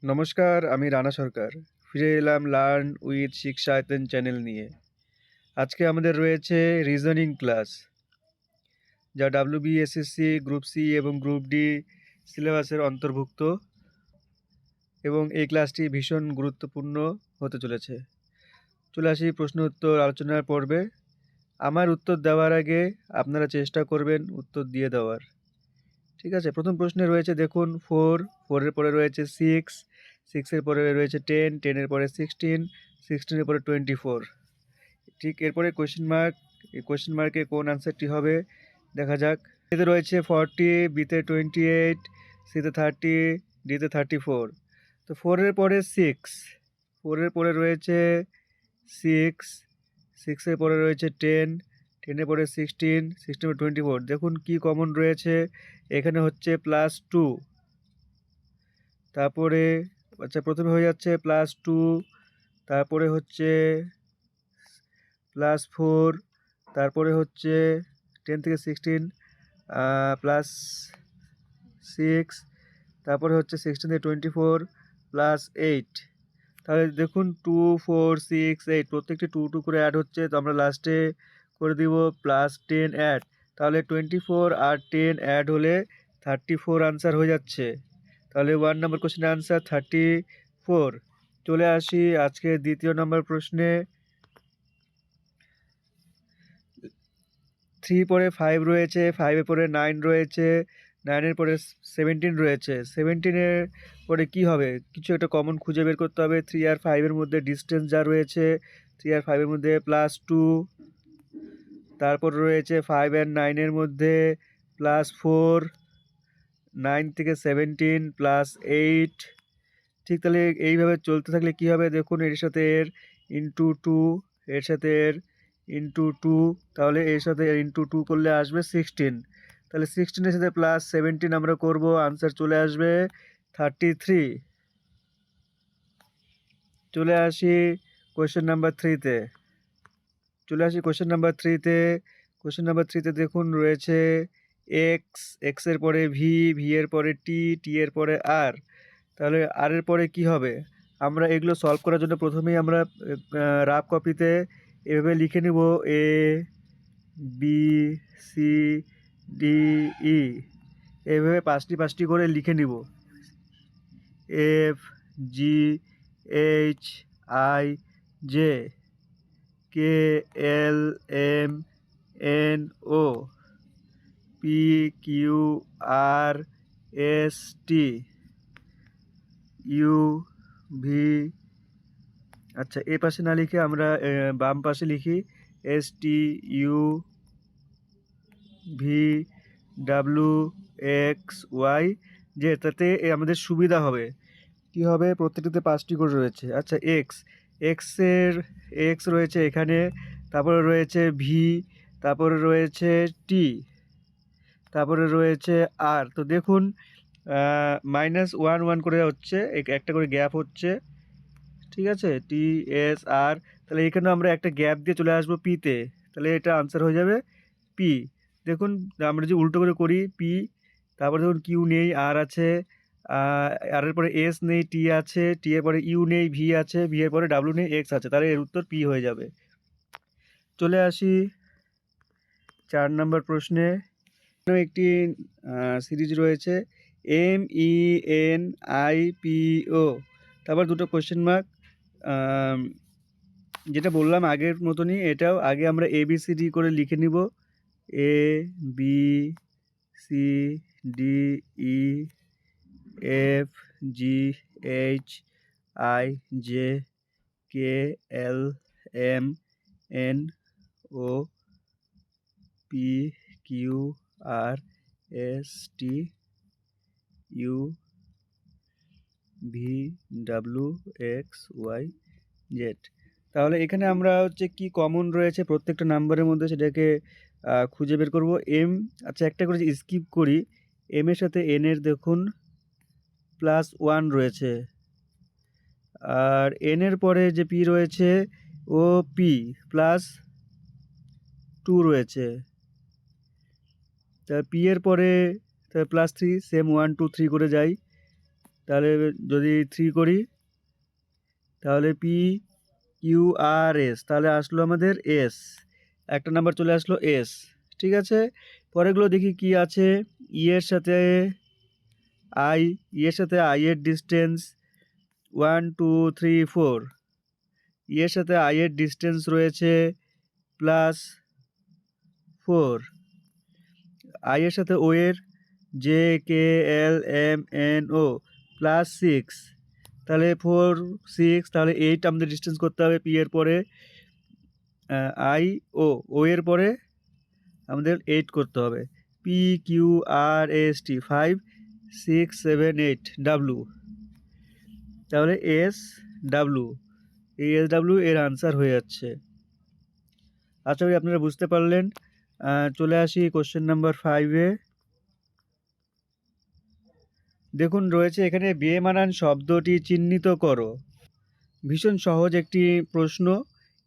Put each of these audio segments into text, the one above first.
নমস্কার, আমি রানা সরকার। ফিরে এলাম লার্ন উইথ শিক্ষায়তন চ্যানেল নিয়ে। আজকে আমাদের রয়েছে রিজনিং ক্লাস, যা WBSSC, গ্রুপ সি এবং গ্রুপ ডি সিলেবাসের অন্তর্ভুক্ত, এবং এই ক্লাসটি ভীষণ গুরুত্বপূর্ণ হতে চলেছে। চলে আসি প্রশ্ন উত্তর আলোচনার পর্বে। আমার উত্তর দেওয়ার আগে আপনারা চেষ্টা করবেন উত্তর দিয়ে দেওয়ার। ঠিক আছে, প্রথম প্রশ্নে রয়েছে দেখুন 4, 4-এর পরে রয়েছে 6, 6-এর পরে রয়েছে 10, 10-এর পরে 16, 16-এর পরে 24। ঠিক এরপরে কোয়েশ্চেন মার্ক, এই কোয়েশ্চেন মার্কে কোন আনসারটি হবে দেখা যাক। এতে রয়েছে 40, বিতে 28, সিতে 30, ডিতে 34। তো 4-এর পরে 6, 4-এর পরে রয়েছে 6, 6-এর পরে রয়েছে 10, 10-এর পরে 16, 16-এর পরে 24। দেখুন কি কমন রয়েছে, এখানে হচ্ছে +2। তারপরে আচ্ছা, প্রথমে হয়ে যাচ্ছে +2, তারপরে হচ্ছে +4, তারপরে হচ্ছে 10 থেকে 16 +6, তারপরে হচ্ছে 16 থেকে 24 +8। তাহলে দেখুন 2, 4, 6, 8 প্রত্যেকটি 2 2 করে অ্যাড হচ্ছে, তো আমরা লাস্টে করে দিব +10 অ্যাড। তাহলে 24 আর 10 অ্যাড হলে 34 আনসার হয়ে যাচ্ছে। তাহলে 1 নম্বর কোশ্চেনের আনসার 34। চলে আসি আজকে দ্বিতীয় নম্বর প্রশ্নে। 3 পরে 5 রয়েছে, 5-এর পরে 9 রয়েছে, 9-এর পরে 17 রয়েছে। 17-এর পরে কি হবে? কিছু একটা কমন খুঁজে বের করতে হবে। 3 আর 5-এর মধ্যে ডিস্টেন্স যা রয়েছে, 3 আর 5-এর মধ্যে +2, তারপর রয়েছে 5 আর 9-এর মধ্যে +4, 9 থেকে 17 +8। ঠিক তাহলে এইভাবে চলতে থাকলে কি হবে দেখুন, এর সাথে এর ইন্টু 2, এর সাথে এর ইন্টু 2, তাহলে এর সাথে এর ইন্টু 2 করলে আসবে 16। তাহলে 16-এর সাথে +17 আমরা করব, আনসার চলে আসবে 33। চলে আসি কোয়েশ্চেন নাম্বার 3-তে। কোয়েশ্চেন নাম্বার 3-তে দেখুন রয়েছে এক্স, এক্সের পরে ভি, ভি এর পরে টি, টি এর পরে আর। তাহলে আর এর পরে কি হবে? আমরা এগুলো সলভ করার জন্য প্রথমেই আমরা রাফ কপিতে এভাবে লিখে নিব A B C D E, এভাবে পাঁচটি পাঁচটি করে লিখে নিব। F G H I J K L M N O P Q R S T U V. আচ্ছা, এ পাশে না লিখে আমরা বাম পাশে লিখি S T U V W X Y যে, তাতে আমাদের সুবিধা হবে। কি হবে, প্রত্যেকটাতে 5টি করে রয়েছে। আচ্ছা, এক্সের এক্স রয়েছে এখানে, তারপরে রয়েছে ভি, তারপরে রয়েছে টি, তারপরে রয়েছে আর। তো দেখুন -1 1 করে হচ্ছে, একটা করে গ্যাপ হচ্ছে। ঠিক আছে, টি এস আর, তাহলে এখানেও আমরা একটা গ্যাপ দিয়ে চলে আসবো পিতে, তাহলে এটা আনসার হয়ে যাবে পি। দেখুন আমরা যে উল্টো করে করি পি, তারপরে দেখুন কিউ নেই, আর আছে, আর এর পরে এস নেই, টি আছে, টি এর পরে ইউ নেই, ভি আছে, ভি এর পরে ডাব্লিউ নেই, এক্স আছে, তাহলে এর উত্তর পি হয়ে যাবে। চলে আসি 4 নম্বর প্রশ্নে। একটি সিরিজ রয়েছে MENIPO, তারপর দুটো কোশ্চেন মার্ক। যেটা বললাম আগের মতনই, এটাও আগে আমরা ABCD করে লিখে নিব, ABCDEFGHIJKLMNOPQRSTUVWXYZ। তাহলে এখানে আমরা হচ্ছে কি কমন রয়েছে প্রত্যেকটা নাম্বারের মধ্যে সেটাকে খুঁজে বের করব। এম, আচ্ছা একটা করে স্কিপ করি, এম এর সাথে এন এর দেখুন +1 রয়েছে, আর এন এর পরে যে পি রয়েছে ও পি +2 রয়েছে, তা পি এর পরে +3, সেম 1 2 3 করে যাই। তাহলে যদি 3 করি তাহলে পি কিউ আর এস, তাহলে আসলো আমাদের এস, একটা নাম্বার চলে আসলো এস। ঠিক আছে, পরেরগুলো দেখি কি আছে। ই এর সাথে আই, ই এর সাথে আই এর ডিস্টেন্স 1 2 3 4, ই এর সাথে আই এর ডিস্টেন্স রয়েছে +4, আই এর সাথে ও এর J K L M N O +6, তাহলে 4 6, তাহলে 8 আমাদের ডিস্টেন্স করতে হবে পি এর পরে। আই ও এর পরে আমাদের 8 করতে হবে। পি কিউ আর এস টি 5 6 7 8 ডাব্লু, তাহলে এস ডাব্লু, এই এস ডাব্লু এর আনসার হয়ে যাচ্ছে। আশা করি আপনারা বুঝতে পারলেন। চলে আসি কোশ্চেন নাম্বার 5-এ। দেখুন রয়েছে এখানে বেমানান শব্দটি চিহ্নিত করো। ভীষণ সহজ একটি প্রশ্ন।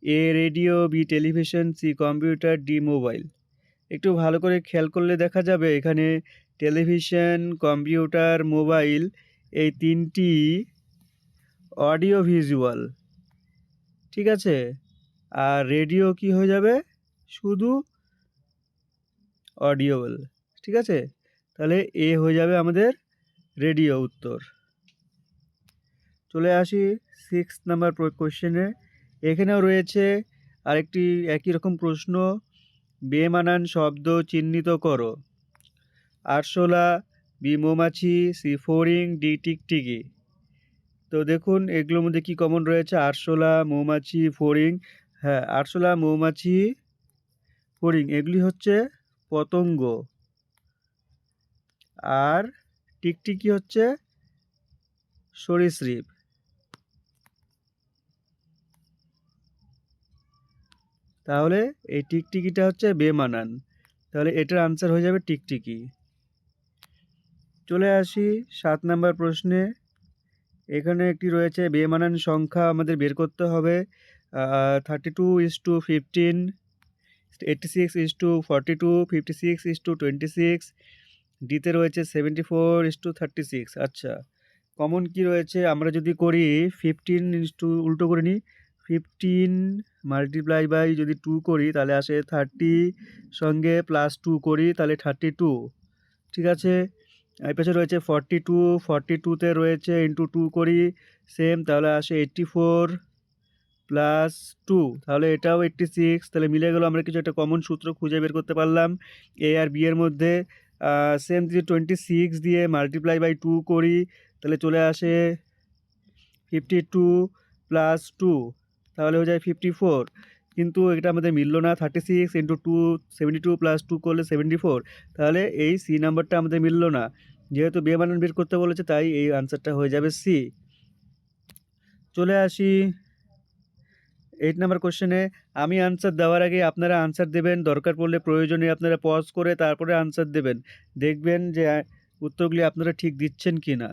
A radio, B television, C computer, D mobile. একটু ভালো করে খেয়াল করলে দেখা যাবে এখানে টেলিভিশন, কম্পিউটার, মোবাইল এই তিনটি অডিও ভিজুয়াল, ঠিক আছে। আর রেডিও কি হয়ে যাবে, শুধু অডিওবল, ঠিক আছে। তাহলে এ হয়ে যাবে আমাদের রেডিও উত্তর। চলে আসি 6 নাম্বার কোশ্চেনে। এখানেও রয়েছে আরেকটি একই রকম প্রশ্ন। বেমানান শব্দ চিহ্নিত করো। আরশোলা, বি মৌমাছি, সি ফড়িং, ডি টিকটিকি। তো দেখুন এগুলোর মধ্যে কি কমন রয়েছে, আরশোলা, মৌমাছি, ফড়িং। হ্যাঁ, আরশোলা, মৌমাছি, ফড়িং এগুলি হচ্ছে পতঙ্গ, আর টিকটিকি হচ্ছে সরীসৃপ। তাহলে এই টিকটিকিটা হচ্ছে বেমানান, তাহলে এটার আনসার হয়ে যাবে টিকটিকি। চলে আসি 7 নাম্বার প্রশ্নে। এখানে একটি রয়েছে বেমানান সংখ্যা আমাদের বের করতে হবে। 32:15, 86:42, 56:26, ডিতে রয়েছে 74:36। আচ্ছা, কমন কি রয়েছে, আমরা যদি করি 15 উল্টো করে নিই, 15 মাল্টিপ্লাই বাই যদি 2 করি তাহলে আসে 30, সঙ্গে +2 করি তাহলে 32, ঠিক আছে। এই পাশে রয়েছে 42, 42তে রয়েছে ইন্টু 2 করি সেম, তাহলে আসে 84 +2, তাহলে এটাও 86, তাহলে মিলে গেল। আমরা কিছু একটা কমন সূত্র খুঁজে বের করতে পারলাম এ আর বি এর মধ্যে। সেম যদি 26 দিয়ে মাল্টিপ্লাই বাই 2 করি তাহলে চলে আসে 52 +2, তাহলে হয়ে যায় 54, কিন্তু এটা আমাদের মিলল না। 36 ইন্টু 2 72 +2 করলে 74, তাহলে এই সি নাম্বারটা আমাদের মিলল না। যেহেতু বেমানান বের করতে বলেছে তাই এই আনসারটা হয়ে যাবে সি। চলে আসি 8 নাম্বার কোশ্চেনে। আমি আনসার দেওয়ার আগে আপনারা আনসার দেবেন, দরকার পড়লে প্রয়োজনে আপনারা পজ করে তারপরে আনসার দেবেন, দেখবেন যে উত্তরগুলি আপনারা ঠিক দিচ্ছেন কি না।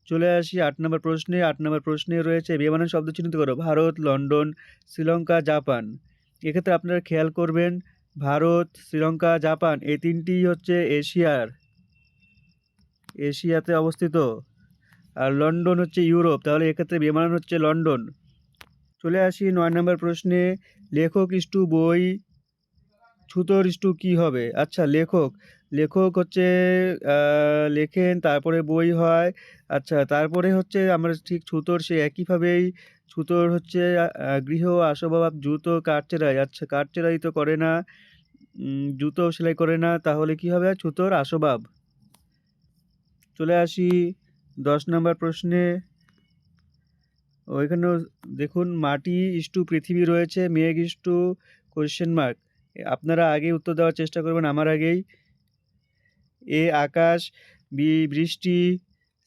চলে আসি 8 নম্বর প্রশ্নে। 8 নম্বর প্রশ্নে রয়েছে বেমানান শব্দ চিহ্নিত করো। Bharat, London, Sri Lanka, Japan. এক্ষেত্রে আপনারা খেয়াল করবেন ভারত, শ্রীলঙ্কা, জাপান এই তিনটি হচ্ছে এশিয়াতে অবস্থিত, আর লন্ডন হচ্ছে ইউরোপ, তাহলে এক্ষেত্রে বেমানান হচ্ছে লন্ডন। চলে আসি 9 নম্বর প্রশ্নে। লেখক ইস্টু বই, ছুতোর ইস্টু কী হবে? আচ্ছা, লেখক হচ্ছে লেখেন, তারপরে বই হয়। আচ্ছা, তারপরে হচ্ছে আমরা ঠিক ছুতোর সে একইভাবেই ছুতোর হচ্ছে গৃহ আসবাব, জুতো, কাঠচেরাই। আচ্ছা, কাঠচেরাই তো করে না, জুতো সেলাই করে না, তাহলে কি হবে? ছুতোর আসবাব। চলে আসি 10 নম্বর প্রশ্নে। ওইখানেও দেখুন মাটি ইস্টু পৃথিবী রয়েছে, মেঘ ইস্টু কোয়েশ্চেন মার্ক। আপনারা আগে উত্তর দেওয়ার চেষ্টা করবেন আমার আগেই। এ আকাশ, বি বৃষ্টি,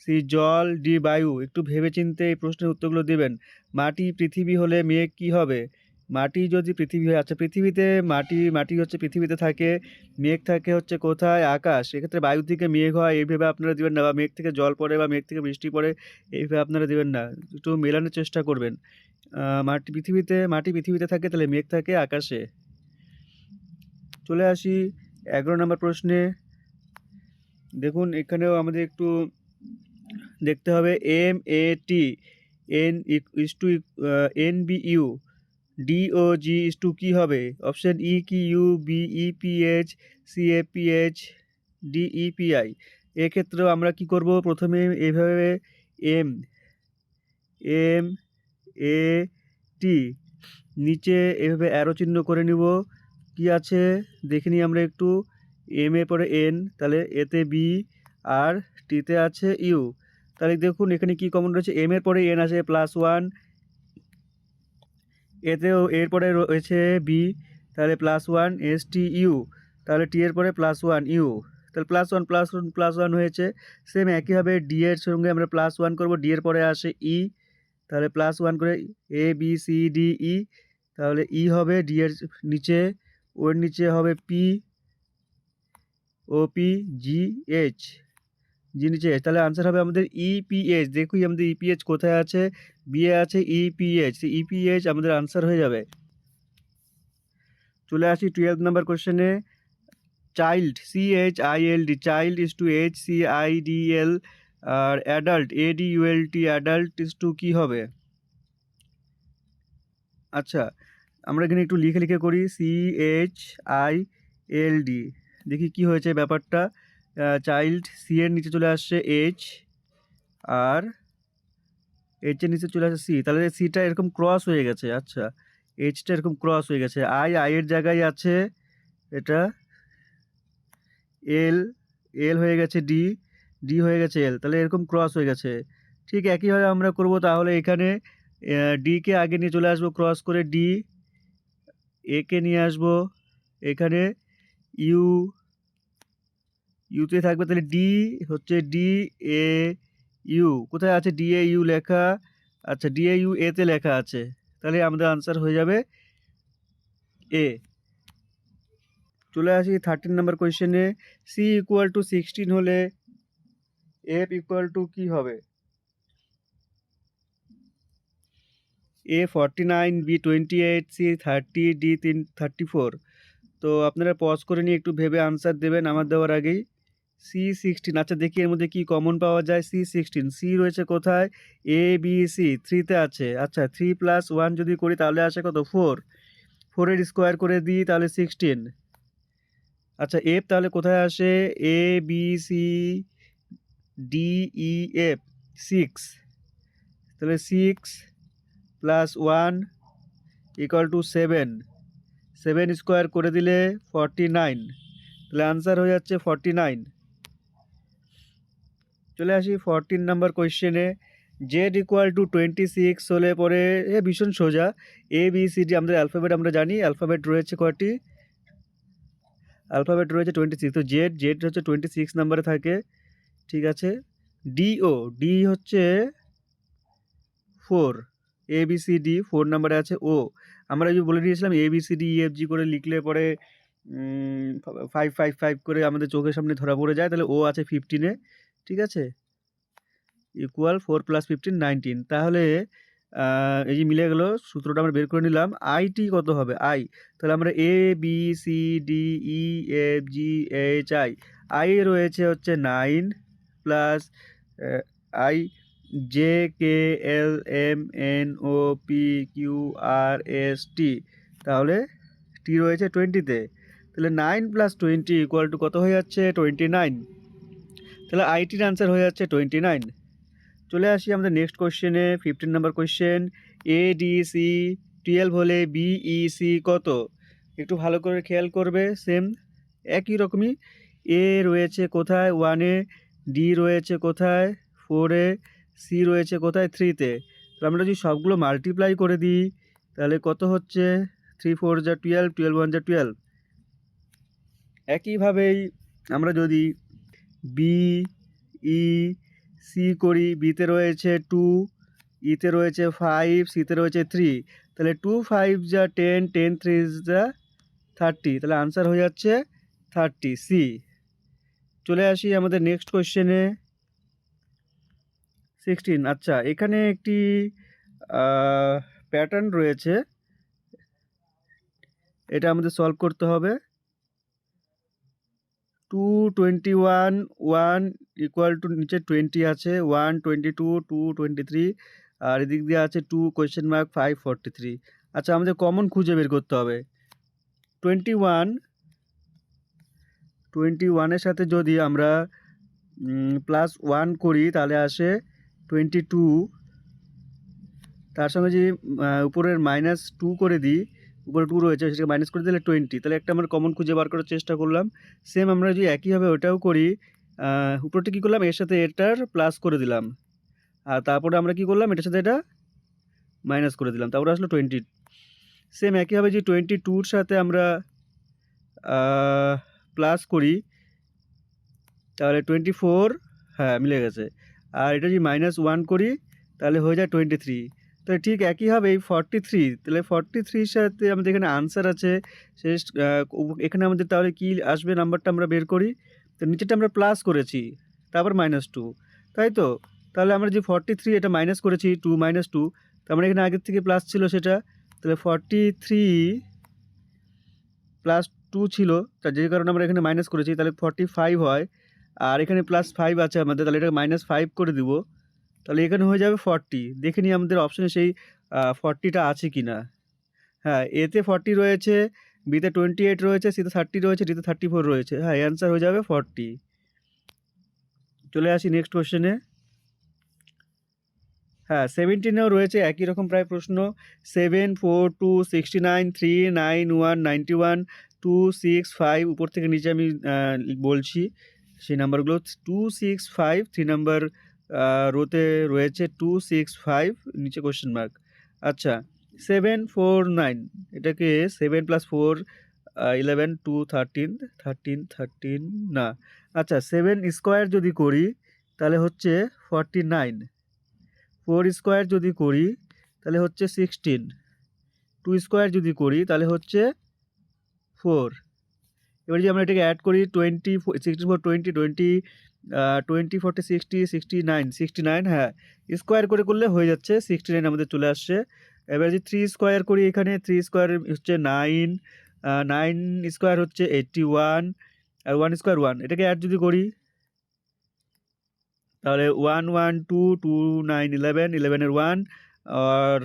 সি জল, ডি বায়ু। একটু ভেবেচিন্তে এই প্রশ্নের উত্তরগুলো দেবেন। মাটি পৃথিবী হলে মেঘ কি হবে? মাটি যদি পৃথিবী হয়, আচ্ছা পৃথিবীতে মাটি হচ্ছে পৃথিবীতে থাকে, মেঘ থাকে হচ্ছে কোথায়? আকাশ। এক্ষেত্রে বায়ু থেকে মেঘ হয় এইভাবে আপনারা দেবেন না, বা মেঘ থেকে জল পড়ে, বা মেঘ থেকে বৃষ্টি পড়ে, এইভাবে আপনারা দেবেন না, একটু মেলানোর চেষ্টা করবেন। মাটি পৃথিবীতে থাকে, তাহলে মেঘ থাকে আকাশে। চলে আসি 11 নম্বর প্রশ্নে। দেখুন এখানেও আমাদের একটু দেখতে হবে MAT N is to NBU DOG is to কী হবে? অপশান ই কি U, B EPH, C APH, D EPI। এক্ষেত্রেও আমরা কি করব, প্রথমে এভাবে MAT নিচে এভাবে অ্যারো চিহ্ন করে নিব। কি আছে দেখে নিই আমরা একটু। এম এর পরে এন, তাহলে এতে বি, আর টিতে আছে ইউ। তাহলে দেখুন এখানে কি কমন রয়েছে, এম এর পরে এন আছে +1, এতেও এর পরে রয়েছে বি, তাহলে +1 STU, তাহলে টি এর পরে +1 ইউ, তাহলে +1 হয়েছে। সেম একইভাবে ডি এর সঙ্গে আমরা +1 করব, ডি এর পরে আসে ই, তাহলে +1 করে ABCDE, তাহলে ই হবে ডি এর নিচে, ওর নিচে হবে POPGH, জি নিচে, তাহলে আনসার হবে আমাদের EPH। দেখুই আমাদের EPH কোথায় আছে, বি এ আছে EPH, EPH আমাদের আনসার হয়ে যাবে। চলে আসি 12 নাম্বার কোশ্চেনে। Child CHILD, child is to HCIDL, R adult ADULT, adult is to কী হবে? আচ্ছা, আমরা এখানে একটু লিখে করি CHILD, দেখি কি হয়েছে ব্যাপারটা। চাইল্ড সি এর নিচে চলে আসছে এইচ, আর এইচের নিচে চলে আসছে সি, তাহলে সিটা এরকম ক্রস হয়ে গেছে। আচ্ছা, এইচটা এরকম ক্রস হয়ে গেছে, আই এর জায়গায় আছে এটা এল, এল হয়ে গেছে ডি, ডি হয়ে গেছে এল, তাহলে এরকম ক্রস হয়ে গেছে। ঠিক একইভাবে আমরা করব, তাহলে এখানে ডিকে আগে নিয়ে চলে আসবো, ক্রস করে ডি, একে নিয়ে আসবো এখানে ইউ, ইউতে থাকবে, তাহলে ডি হচ্ছে DAU, কোথায় আছে DAU লেখা? আচ্ছা, DAU এতে লেখা আছে, তাহলে আমাদের আনসার হয়ে যাবে এ। চলে আসি 13 নাম্বার কোয়েশ্চেনে। C = 16 হলে F = কী হবে? A 49, B 28, C 30, D 34। তো আপনারা পজ করে নিয়ে একটু ভেবে আনসার দেবেন আমার দেওয়ার আগেই। C16, আচ্ছা দেখি এর মধ্যে কি কমন পাওয়া যায়। C16, সি রয়েছে কোথায়? ABC 3তে আছে। আচ্ছা, 3 + 1 যদি করি তাহলে আসে কত? 4, 4 এর স্কোয়ার করে দিই তাহলে 16। আচ্ছা, এফ তাহলে কোথায় আসে? ABCDEF 6, তাহলে 6 + 1 = 7, 7 স্কোয়ার করে দিলে 49, তাহলে আনসার হয়ে যাচ্ছে 49। চলে আসি 14 নাম্বার কোয়েশ্চেনে। Z = 26 হলে পরে ভীষণ সোজা। ABCD আমাদের অ্যালফাবেট আমরা জানি, অ্যালফাবেট রয়েছে কয়টি? অ্যালফাবেট রয়েছে 26, তো জেড হচ্ছে 26 নাম্বারে থাকে। ঠিক আছে, ডি হচ্ছে 4, ABCD 4 নাম্বারে আছে। আমরা যে বলে দিয়েছিলাম ABCDEFG করে লিখলে পরে 5 5 5 করে আমাদের চোখের সামনে ধরা পড়ে যায়, তাহলে ও আছে 15-এ। ঠিক আছে, = 4 + 15 19, তাহলে এই যে মিলে গেল, সূত্রটা আমরা বের করে নিলাম। আইটি কত হবে? আই, তাহলে আমরা ABCDEFGHI, আই রয়েছে হচ্ছে 9 প্লাস আই JKLMNOPQRST, তাহলে টি রয়েছে 20-তে, তাহলে 9 + 20 = কত হয়ে যাচ্ছে? 29, তাহলে আইটির আনসার হয়ে যাচ্ছে 29। চলে আসি আমাদের নেক্সট কোয়েশ্চেনে, 15 নাম্বার কোয়েশ্চেন। ADC 12 হলে BEC কত? একটু ভালো করে খেয়াল করবে, সেম একই রকমই। এ রয়েছে কোথায়? 1-এ, ডি রয়েছে কোথায়? 4-এ, সি রয়েছে কোথায়? 3-তে। তো আমরা যদি সবগুলো মাল্টিপ্লাই করে দিই তাহলে কত হচ্ছে? 3 4 = 12, 12 1 = 12। একইভাবেই আমরা যদি বি ই সি করি, বিতে রয়েছে 2, ইতে রয়েছে 5, সিতে রয়েছে 3, তাহলে 2 5 = 10, 10 3 = 30, তাহলে আনসার হয়ে যাচ্ছে 30, সি। চলে আসি আমাদের নেক্সট কোয়েশ্চেনে, 16। আচ্ছা, এখানে একটি প্যাটার্ন রয়েছে, এটা আমাদের সলভ করতে হবে। 221 1 ইকুয়াল টু নিচে 20 আছে 1 22 2 23 আর এদিক দিয়ে আছে 2 কোয়েশ্চেন মার্ক 5 43। আচ্ছা আমাদের কমন খুঁজে বের করতে হবে। 21 এর সাথে যদি আমরা +1 করি তাহলে আসে 22, তার সঙ্গে যদি উপরের -2 করে দিই, উপরে 2 রয়েছে সেটাকে মাইনাস করে দিলে 20, তাহলে একটা আমরা কমন খুঁজে বার করার চেষ্টা করলাম। সেম আমরা যদি একইভাবে ওটাও করি, উপরটা কী করলাম, এর সাথে এটার প্লাস করে দিলাম, আর তারপরে আমরা কী করলাম, এটার সাথে এটা মাইনাস করে দিলাম, তারপরে আসলো 20। সেম একইভাবে যদি 22-র সাথে আমরা প্লাস করি তাহলে 24, হ্যাঁ মিলে গেছে, আর এটা যদি -1 করি তাহলে হয়ে যায় 23। তাহলে ঠিক একইভাবেই 43, তাহলে 43-র সাথে আমাদের এখানে আনসার আছে শেষ, এখানে আমাদের তাহলে কি আসবে নাম্বারটা আমরা বের করি। তো নিচেটা আমরা প্লাস করেছি, তারপর -2, তাই তো। তাহলে আমরা যে 43 এটা মাইনাস করেছি 2 -2, তার মানে এখানে আগের থেকে প্লাস ছিল সেটা, তাহলে 43 +2 ছিল, তার যে কারণে আমরা এখানে মাইনাস করেছি, তাহলে 45 হয়, আর এখানে +5 আছে আমাদের, তাহলে এটা -5 করে দিব, তাহলে এখানে হয়ে যাবে 40। দেখে নিই আমাদের অপশানে সেই 40টা আছে কি না। হ্যাঁ, এতে 40 রয়েছে, বিতে 28 রয়েছে, সিতে 30 রয়েছে, ডিতে 34 রয়েছে। হ্যাঁ, অ্যান্সার হয়ে যাবে 40। চলে আসি নেক্সট কোশ্চেনে। হ্যাঁ, 17-এও রয়েছে একই রকম প্রায় প্রশ্ন। 7 4 2 69 3 9 1 91 2 6 5, উপর থেকে নিচে আমি বলছি সেই নাম্বারগুলো। 2 6 5 3 নাম্বার রোতে রয়েছে 2 6 5, নিচে কোয়েশ্চেন মার্ক। আচ্ছা 7 4 9, এটাকে 7 + 4 11 2 13 13 13 না, আচ্ছা 7 স্কোয়ার যদি করি তাহলে হচ্ছে 49, 4 স্কোয়ার যদি করি তাহলে হচ্ছে 16, 2 স্কোয়ার যদি করি তাহলে হচ্ছে 4। এবার যদি আমরা এটাকে অ্যাড করি 20 64 20 20 20 40 60 69 69, হ্যাঁ স্কোয়ার করে করলে হয়ে যাচ্ছে 69 আমাদের চলে আসছে। এবার যদি 3 স্কোয়ার করি, এখানে 3 স্কোয়ার হচ্ছে 9, 9 স্কোয়ার হচ্ছে 81, আর 1 স্কোয়ার 1, এটাকে অ্যাড যদি করি তাহলে 1 1 2 2 9 11, 11-এর 1 আর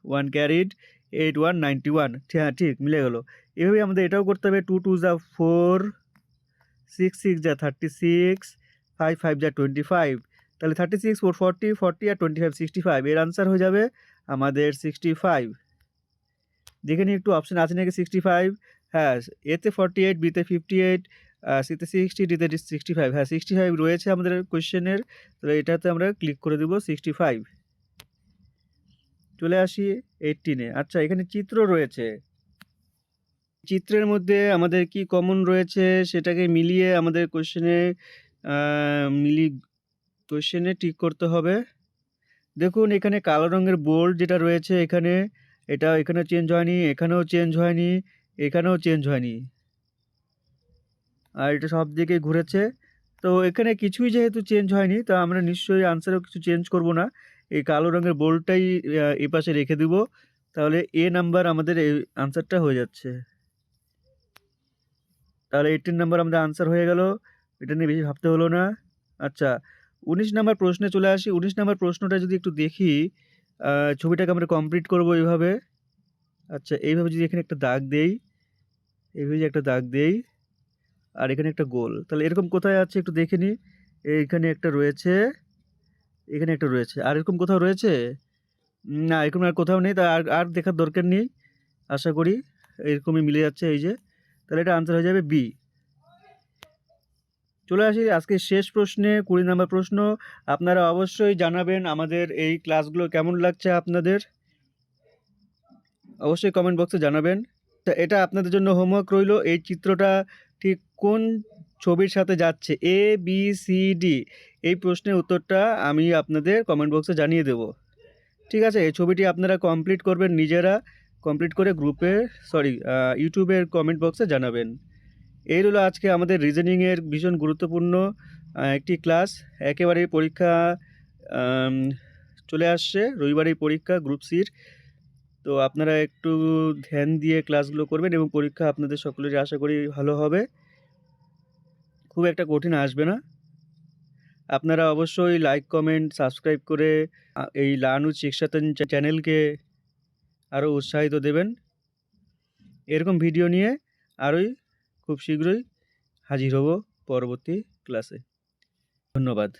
1 ক্যারিড, 8 1 91। হ্যাঁ ঠিক মিলে গেল। এভাবে আমাদের এটাও করতে হবে। 2 2 যা 4, 6 6 যা 36, 5 5 যা 25, তাহলে 36 4 40 40 আর 25 65, এর আনসার হয়ে যাবে আমাদের 65। দেখে নিই একটু অপশান আছে নাকি 65। হ্যাঁ, এতে 48, বিতে 58, সিতে 60, ডিতে 65। হ্যাঁ 65 রয়েছে আমাদের কোয়েশ্চেনের, তাহলে এটাতে আমরা ক্লিক করে দেবো 65। চলে আসি 18-এ। আচ্ছা এখানে চিত্র রয়েছে, চিত্রের মধ্যে আমাদের কি কমন রয়েছে সেটাকে মিলিয়ে আমাদের কোয়েশ্চেনে টিক করতে হবে। দেখুন এখানে কালো রঙের বোল্ড যেটা রয়েছে এখানে, এটা এখানেও চেঞ্জ হয়নি, এখানেও চেঞ্জ হয়নি, এখানেও চেঞ্জ হয়নি, আর এটা সব দিকে ঘুরেছে। তো এখানে কিছুই যেহেতু চেঞ্জ হয়নি, তা আমরা নিশ্চয়ই আনসারেও কিছু চেঞ্জ করব না, এই কালো রঙের বোল্ডটাই এই পাশে রেখে দেব, তাহলে এ নাম্বার আমাদের এই আনসারটা হয়ে যাচ্ছে। তাহলে 18 নাম্বার আমাদের আনসার হয়ে গেল, এটা নিয়ে বেশি ভাবতে হলো না। আচ্ছা 19 নাম্বার প্রশ্নে চলে আসি। 19 নাম্বার প্রশ্নটা যদি একটু দেখি, ছবিটাকে আমরা কমপ্লিট করব এইভাবে। আচ্ছা এইভাবে যদি এখানে একটা দাগ দেই, এইভাবে যদি একটা দাগ দেই, আর এখানে একটা গোল, তাহলে এরকম কোথায় আছে একটু দেখে নিই। এইখানে একটা রয়েছে, এখানে একটা রয়েছে, আর এরকম কোথাও রয়েছে না, এরকম আর কোথাও নেই, তা আর দেখার দরকার নেই, আশা করি এরকমই মিলে যাচ্ছে এই যে, তাহলে এটা আনসার হয়ে যাবে বি। চলে আসি আজকে শেষ প্রশ্নে, 20 নাম্বার প্রশ্ন। আপনারা অবশ্যই জানাবেন আমাদের এই ক্লাসগুলো কেমন লাগছে আপনাদের, অবশ্যই কমেন্ট বক্সে জানাবেন। তা এটা আপনাদের জন্য হোমওয়ার্ক রইল, এই চিত্রটা ঠিক কোন ছবির সাথে যাচ্ছে, এ বি সি ডি, এই প্রশ্নের উত্তরটা আমি আপনাদের কমেন্ট বক্সে জানিয়ে দেব। ঠিক আছে, এই ছবিটি আপনারা কমপ্লিট করবেন নিজেরা, কমপ্লিট করে ইউটিউবের কমেন্ট বক্সে জানাবেন। এই হলো আজকে আমাদের রিজনিংয়ের ভীষণ গুরুত্বপূর্ণ একটি ক্লাস। একেবারেই পরীক্ষা চলে আসছে, রবিবারেই পরীক্ষা গ্রুপ সির, তো আপনারা একটু ধ্যান দিয়ে ক্লাসগুলো করবেন এবং পরীক্ষা আপনাদের সকলেরই আশা করি ভালো হবে। খুব খুব একটা কঠিন আসবে না। আপনারা অবশ্যই লাইক, কমেন্ট, সাবস্ক্রাইব করে এই লার্ন উইথ শিক্ষায়তন চ্যানেলকে আরও উৎসাহিত দেবেন। এরকম ভিডিও নিয়ে আরোই খুব শীঘ্রই হাজির হব পরবর্তী ক্লাসে। ধন্যবাদ।